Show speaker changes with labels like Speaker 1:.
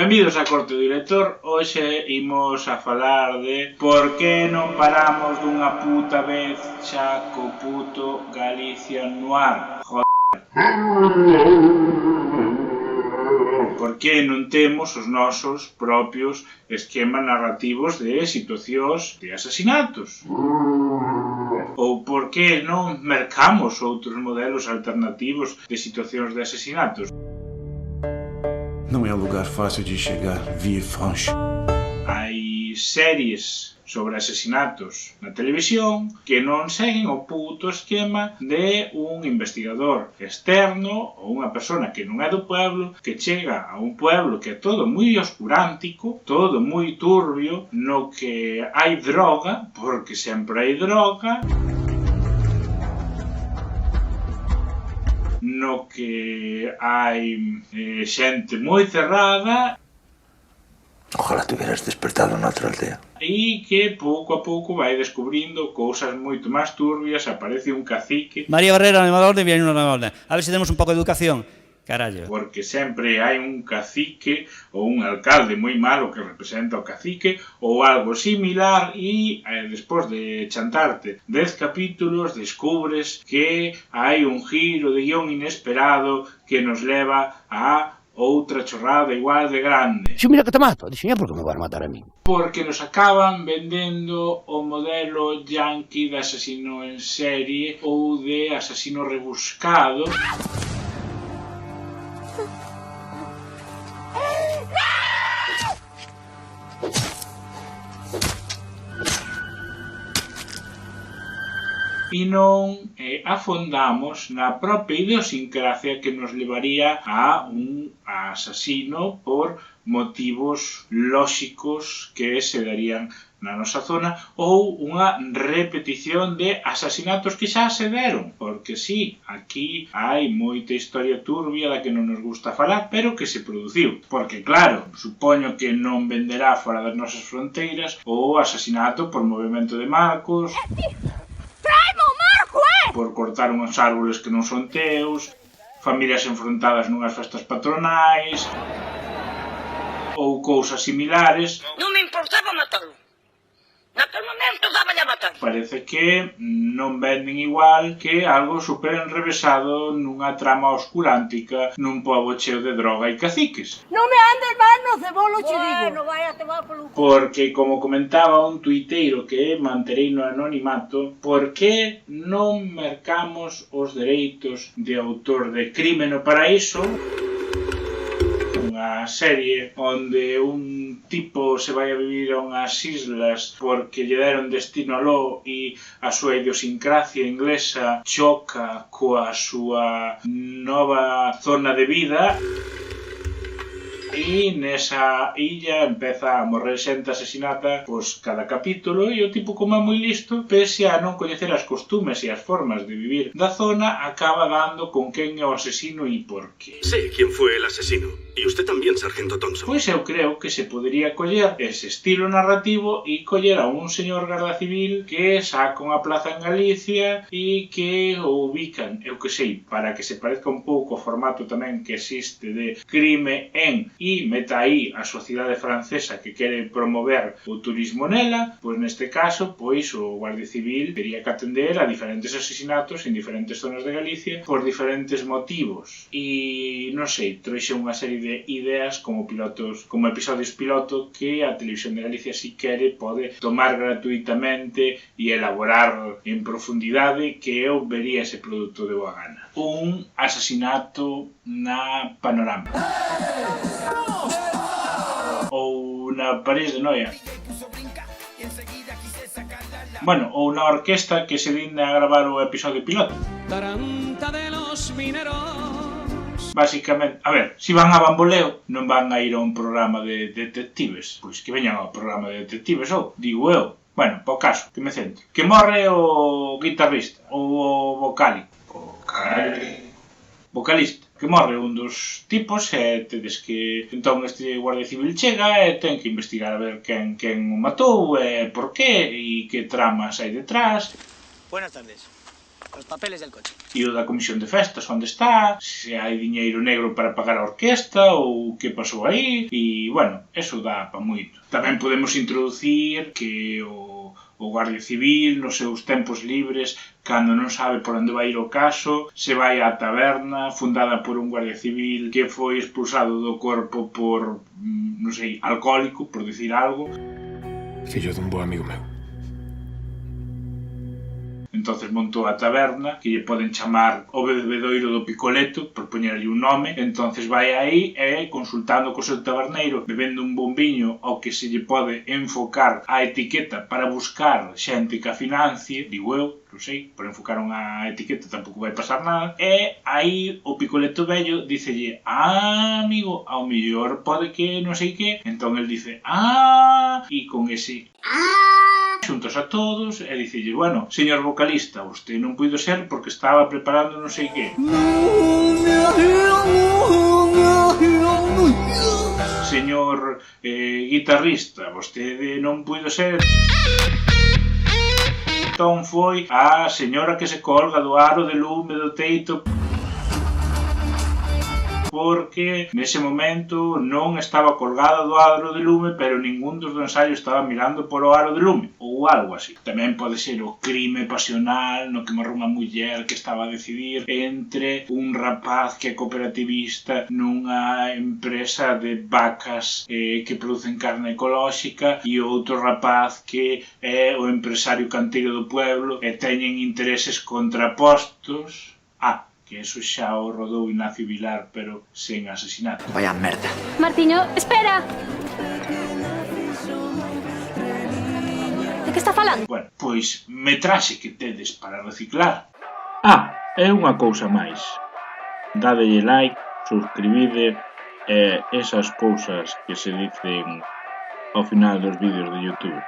Speaker 1: Benvidos á Corte do Director. Hoxe imos a falar de por que non paramos dunha puta vez xa co puto Galicia Noir. Joder. Por que non temos os nosos propios esquemas narrativos de situacións de asasinatos? Ou por que non mercamos outros modelos alternativos de situacións de asasinatos?
Speaker 2: Não é um lugar fácil de chegar via Franche.
Speaker 1: Hai series sobre asesinatos na televisión que non seguen o puto esquema de un investigador externo ou unha persona que non é do pueblo, que chega a un pueblo que é todo moi oscurántico, todo moi turbio, no que hai droga, porque sempre hai droga, no que hai xente moi cerrada.
Speaker 3: Ojalá te hubieras despertado en otra aldea.
Speaker 1: E que pouco a pouco vai descubrindo cousas moito máis turbias. Aparece un cacique.
Speaker 4: María Barrera, animador de Villanueva de Orden. A ver se temos un pouco de educación. Carallo.
Speaker 1: Porque sempre hai un cacique ou un alcalde moi malo que representa o cacique ou algo similar e despois de chantarte 10 capítulos descubres que hai un giro de guión inesperado que nos leva a outra chorrada igual de grande.
Speaker 5: Si mira que te mato, dixen, por que me vas a matar a mí?
Speaker 1: Porque nos acaban vendendo o modelo yankee de asasino en serie ou de asasino rebuscado. E non afondamos na propia idiosincrasia que nos levaría a un asasino por motivos lóxicos que se darían na nosa zona ou unha repetición de asasinatos que xa se deron. Porque sí, aquí hai moita historia turbia da que non nos gusta falar, pero que se produciu. Porque claro, supoño que non venderá fora das nosas fronteiras o asasinato por movimento de marcos, por cortar uns árboles que non son teus, familias enfrontadas nunhas festas patronais ou cousas similares.
Speaker 6: Non me importaba matarlo. Naquel momento dáballe a matar.
Speaker 1: Parece que non venden igual que algo super enrevesado nunha trama oscurántica nun pobo cheo de droga e caciques.
Speaker 6: Non me andes mal no cebolo, che digo. Bueno, vai a tomar polo...
Speaker 1: Porque, como comentaba un tuiteiro que manterei no anonimato, por que non mercamos os dereitos de autor de Crime no Paraíso? Unha serie onde un tipo se vai a vivir a unhas islas porque lle deron destino aló e a súa idiosincrasia inglesa choca coa súa nova zona de vida. E nesa illa empeza a morrer xente asesinata pois cada capítulo e o tipo, como é moi listo, pese a non coñecer as costumes e as formas de vivir da zona, acaba dando con quen é o asesino e por qué.
Speaker 7: Sé quién fue el asesino. Y usted también, sargento Thompson.
Speaker 1: Pois eu creo que se podría coller ese estilo narrativo e coller a un señor garda civil que saca unha plaza en Galicia e que o ubican, eu que sei, para que se parezca un pouco o formato tamén que existe de Crime en e meta aí a sociedade francesa que quere promover o turismo nela, pois neste caso, pois o Guardia Civil teria que atender a diferentes asesinatos en diferentes zonas de Galicia por diferentes motivos. E non sei, trouxe unha serie de ideas como pilotos, como episodios piloto que a Televisión de Galicia si quere pode tomar gratuitamente e elaborar en profundidade, que eu vería ese produto de boa gana. Un asasinato na Panorama. Ou na París de Noia. Bueno, ou na orquesta que se linda a gravar o episodio piloto.
Speaker 8: Taranta de los mineros.
Speaker 1: Básicamente, a ver, si van a Bamboleo, non van a ir a un programa de detectives. Pois que veñan ao programa de detectives, ou, digo eu. Bueno, po caso, que me centro. Que morre o guitarrista, ou o vocalista. Que morre un dos tipos e tedes que... Entón este Guardia Civil chega e ten que investigar a ver quen o matou e por qué e que tramas hai detrás.
Speaker 9: Buenas tardes.
Speaker 8: Los papeles del coche.
Speaker 1: E o da comisión de festas, onde está, se hai diñeiro negro para pagar a orquesta ou que pasou aí, e, bueno, eso dá pa moito. Tamén podemos introducir que o Guardia Civil, nos seus tempos libres, cando non sabe por onde vai ir o caso, se vai á taberna, fundada por un Guardia Civil que foi expulsado do corpo por, non sei, alcohólico, por dicir algo.
Speaker 3: Fillo dun bo amigo meu.
Speaker 1: Entonces montou a taberna, que lle poden chamar o bebedoiro do Picoleto, por poñerlle un nome. Entonces vai aí e, consultando co seu taberneiro, bebendo un bombiño ao que se lle pode enfocar a etiqueta para buscar xente que a financie, digo eu, non sei, por enfocar unha etiqueta tampouco vai pasar nada. E aí o Picoleto vello dicelle: amigo, ao mellor pode que non sei que. Entón el dice: e con ese xuntos a todos e dicelle: bueno, señor vocalista, usted non puido ser porque estaba preparando non sei que. Señor guitarrista, vostede non puido ser. Entón foi a señora que se colga do aro de lume do teito, porque nese momento non estaba colgada do aro de lume, pero ningún dos do ensaio estaba mirando por o aro de lume, ou algo así. Tamén pode ser o crime pasional no que morre unha muller que estaba a decidir entre un rapaz que é cooperativista nunha empresa de vacas que producen carne ecolóxica e outro rapaz que é o empresario canteiro do pueblo e teñen intereses contrapostos. Que eso xa o rodou Ignacio Vilar, pero sen asesinato.
Speaker 3: Vaya merda.
Speaker 9: Martiño, espera! De que está falando?
Speaker 1: Bueno, pois metraxe que tedes para reciclar. É unha cousa máis. Dádelle like, suscribide e esas cousas que se dicen ao final dos vídeos de YouTube.